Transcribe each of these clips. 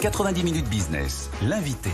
90 minutes business, l'invité.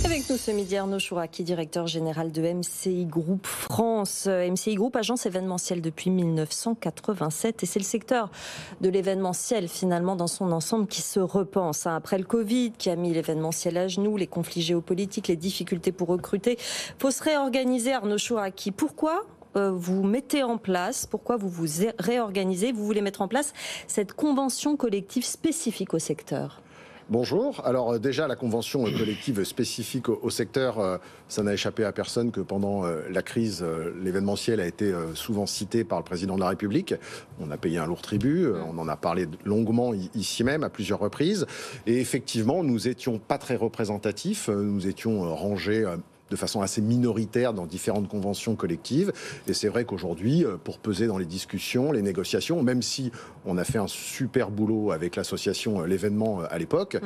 Avec nous ce midi, Arnaud Chouraki, directeur général de MCI Group France. MCI Group, agence événementielle depuis 1987. Et c'est le secteur de l'événementiel, finalement, dans son ensemble, qui se repense. Après le Covid, qui a mis l'événementiel à genoux, les conflits géopolitiques, les difficultés pour recruter. Il faut se réorganiser, Arnaud Chouraki. Pourquoi vous mettez en place, pourquoi vous vous réorganisez, vous voulez mettre en place cette convention collective spécifique au secteur ? Bonjour. Alors déjà, la convention collective spécifique au secteur, ça n'a échappé à personne que pendant la crise, l'événementiel a été souvent cité par le président de la République. On a payé un lourd tribut, on en a parlé longuement ici même à plusieurs reprises. Et effectivement, nous étions pas très représentatifs, nous étions rangés de façon assez minoritaire dans différentes conventions collectives. Et c'est vrai qu'aujourd'hui, pour peser dans les discussions, les négociations, même si on a fait un super boulot avec l'association L'événement à l'époque,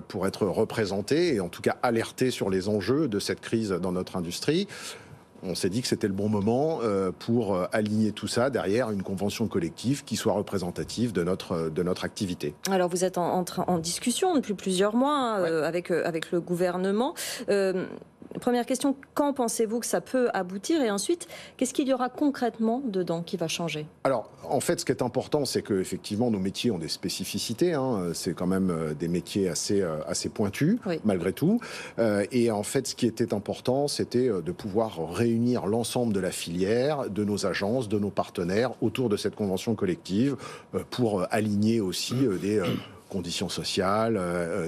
pour être représenté et en tout cas alerté sur les enjeux de cette crise dans notre industrie, on s'est dit que c'était le bon moment pour aligner tout ça derrière une convention collective qui soit représentative de notre activité. Alors vous êtes en discussion depuis plusieurs mois avec le gouvernement. Première question, quand pensez-vous que ça peut aboutir? Et ensuite, qu'est-ce qu'il y aura concrètement dedans qui va changer? Alors, en fait, ce qui est important, c'est qu'effectivement, nos métiers ont des spécificités. C'est quand même des métiers assez pointus, malgré tout. Et en fait, ce qui était important, c'était de pouvoir réunir l'ensemble de la filière, de nos agences, de nos partenaires, autour de cette convention collective, pour aligner aussi des conditions sociales,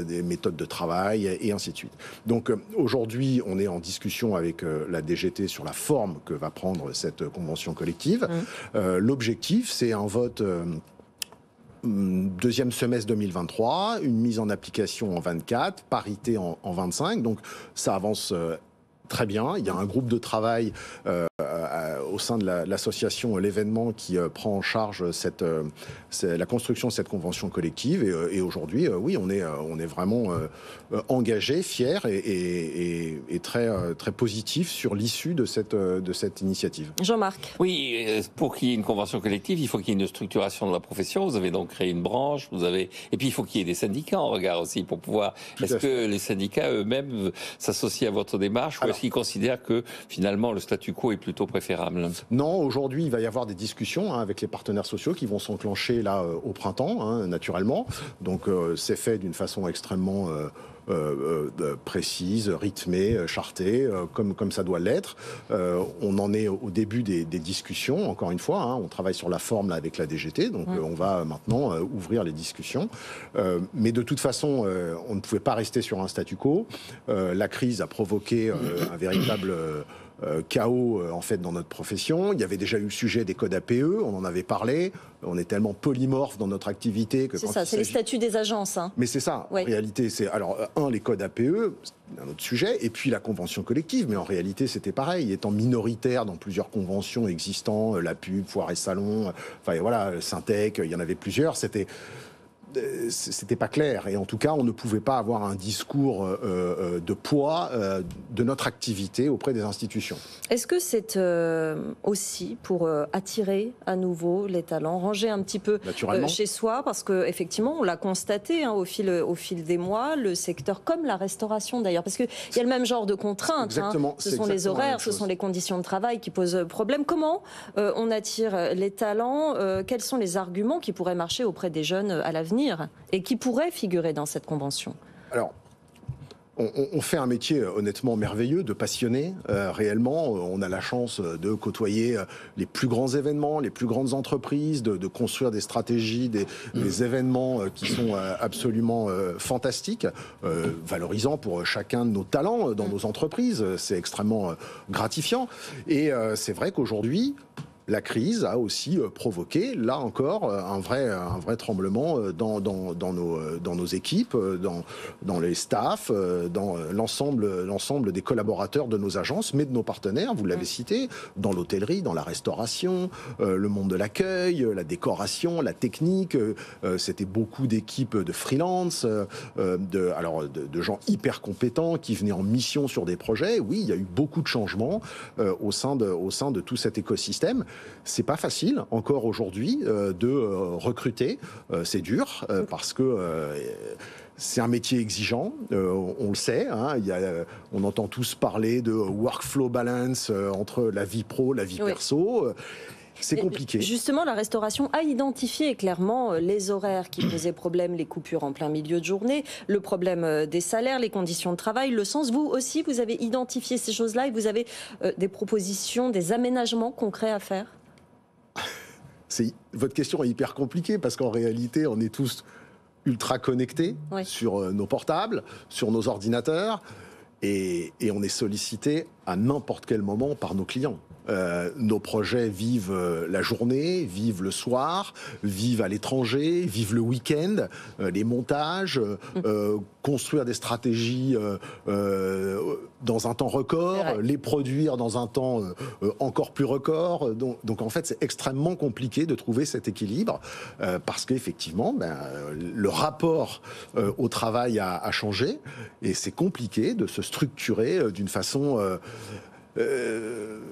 des méthodes de travail et ainsi de suite. Donc aujourd'hui, on est en discussion avec la DGT sur la forme que va prendre cette convention collective. L'objectif, c'est un vote deuxième semestre 2023, une mise en application en 24, parité en 25. Donc ça avance très bien. Il y a un groupe de travail au sein de l'association L'événement qui prend en charge la construction de cette convention collective. Et aujourd'hui, oui, on est vraiment engagé, fier et très positif sur l'issue de cette initiative. Jean-Marc. Oui, pour qu'il y ait une convention collective, il faut qu'il y ait une structuration de la profession. Vous avez donc créé une branche, et puis il faut qu'il y ait des syndicats en regard aussi pour pouvoir. Est-ce que les syndicats eux-mêmes s'associent à votre démarche ou est-ce qu'ils considèrent que finalement le statu quo est plutôt préférable? Non, aujourd'hui, il va y avoir des discussions avec les partenaires sociaux qui vont s'enclencher là au printemps, naturellement. Donc, c'est fait d'une façon extrêmement précise, rythmée, chartée, comme ça doit l'être. On en est au début des discussions, encore une fois. On travaille sur la forme là, avec la DGT, donc on va maintenant ouvrir les discussions. Mais de toute façon, on ne pouvait pas rester sur un statu quo. La crise a provoqué un véritable chaos en fait dans notre profession. Il y avait déjà eu le sujet des codes APE, on en avait parlé. On est tellement polymorphe dans notre activité que c'est ça, c'est les statuts des agences. Mais c'est ça. En réalité, c'est alors les codes APE, c'est un autre sujet, et puis la convention collective. Mais en réalité, c'était pareil, étant minoritaire dans plusieurs conventions existantes, la pub, foire et salon, enfin voilà, Syntec, il y en avait plusieurs. C'était pas clair et en tout cas on ne pouvait pas avoir un discours de poids de notre activité auprès des institutions. Est-ce que c'est aussi pour attirer à nouveau les talents, ranger un petit peu chez soi, parce que effectivement on l'a constaté au fil des mois, le secteur comme la restauration d'ailleurs, parce qu'il y a le même genre de contraintes, ce sont les horaires, ce sont les conditions de travail qui posent problème. Comment on attire les talents, quels sont les arguments qui pourraient marcher auprès des jeunes à l'avenir et qui pourrait figurer dans cette convention? Alors, on fait un métier honnêtement merveilleux, de passionné. Réellement, on a la chance de côtoyer les plus grands événements, les plus grandes entreprises, de construire des stratégies, des événements qui sont absolument fantastiques, valorisants pour chacun de nos talents dans nos entreprises. C'est extrêmement gratifiant. Et c'est vrai qu'aujourd'hui, la crise a aussi provoqué, là encore, un vrai tremblement dans nos équipes, dans les staffs, dans l'ensemble des collaborateurs de nos agences, mais de nos partenaires, vous l'avez cité, dans l'hôtellerie, dans la restauration, le monde de l'accueil, la décoration, la technique. C'était beaucoup d'équipes de freelance, de gens hyper compétents qui venaient en mission sur des projets. Oui, il y a eu beaucoup de changements au sein de tout cet écosystème. c'est pas facile encore aujourd'hui de recruter. C'est dur parce que c'est un métier exigeant, on le sait. Hein, on entend tous parler de workflow balance entre la vie pro, la vie perso. C'est compliqué. Justement, la restauration a identifié clairement les horaires qui posaient problème, les coupures en plein milieu de journée, le problème des salaires, les conditions de travail, le sens. Vous aussi, vous avez identifié ces choses-là et vous avez des propositions, des aménagements concrets à faire? Votre question est hyper compliquée parce qu'en réalité, on est tous ultra connectés sur nos portables, sur nos ordinateurs et on est sollicité à n'importe quel moment par nos clients. Nos projets vivent la journée, vivent le soir, vivent à l'étranger, vivent le week-end, les montages, construire des stratégies dans un temps record, les produire dans un temps encore plus record. Donc en fait, c'est extrêmement compliqué de trouver cet équilibre parce qu'effectivement, le rapport au travail a changé et c'est compliqué de se structurer d'une façon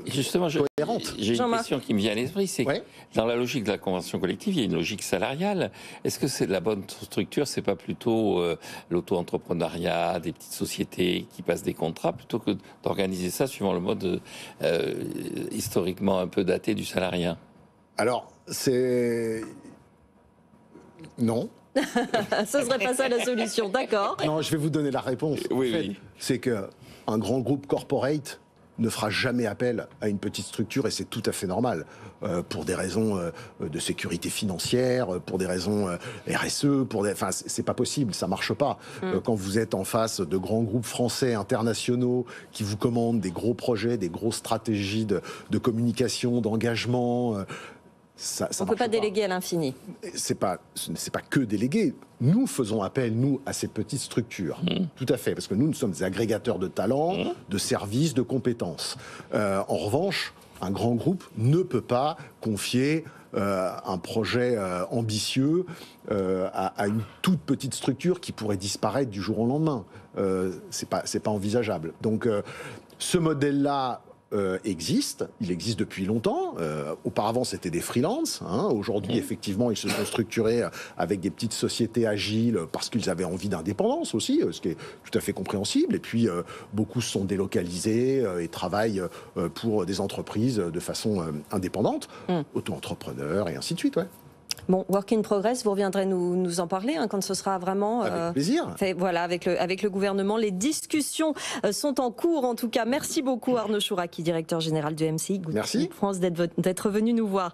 justement, j'ai une question qui me vient à l'esprit, c'est que dans la logique de la convention collective, il y a une logique salariale. Est-ce que c'est de la bonne structure? C'est pas plutôt l'auto-entrepreneuriat, des petites sociétés qui passent des contrats, plutôt que d'organiser ça suivant le mode historiquement un peu daté du salariat? Alors, c'est... Non. Ce serait pas ça la solution, d'accord? Non, je vais vous donner la réponse. C'est qu'un grand groupe corporate ne fera jamais appel à une petite structure et c'est tout à fait normal pour des raisons de sécurité financière, pour des raisons RSE, enfin c'est pas possible, ça marche pas. Quand vous êtes en face de grands groupes français internationaux qui vous commandent des gros projets, des grosses stratégies de communication, d'engagement. On ne peut pas déléguer à l'infini. Ce n'est pas que déléguer. Nous faisons appel, nous, à ces petites structures. Tout à fait, parce que nous sommes des agrégateurs de talents, de services, de compétences. En revanche, un grand groupe ne peut pas confier un projet ambitieux à une toute petite structure qui pourrait disparaître du jour au lendemain. C'est pas envisageable. Donc, ce modèle-là existe, il existe depuis longtemps. Auparavant, c'était des freelances. Aujourd'hui, effectivement, ils se sont structurés avec des petites sociétés agiles parce qu'ils avaient envie d'indépendance aussi, ce qui est tout à fait compréhensible. Et puis, beaucoup se sont délocalisés et travaillent pour des entreprises de façon indépendante, auto-entrepreneurs et ainsi de suite. Bon, work in progress, vous reviendrez nous en parler quand ce sera vraiment avec plaisir. Fait, voilà, avec le gouvernement. Les discussions sont en cours. En tout cas, merci beaucoup Arnaud Chouraqui, directeur général de MCI Group France, d'être venu nous voir.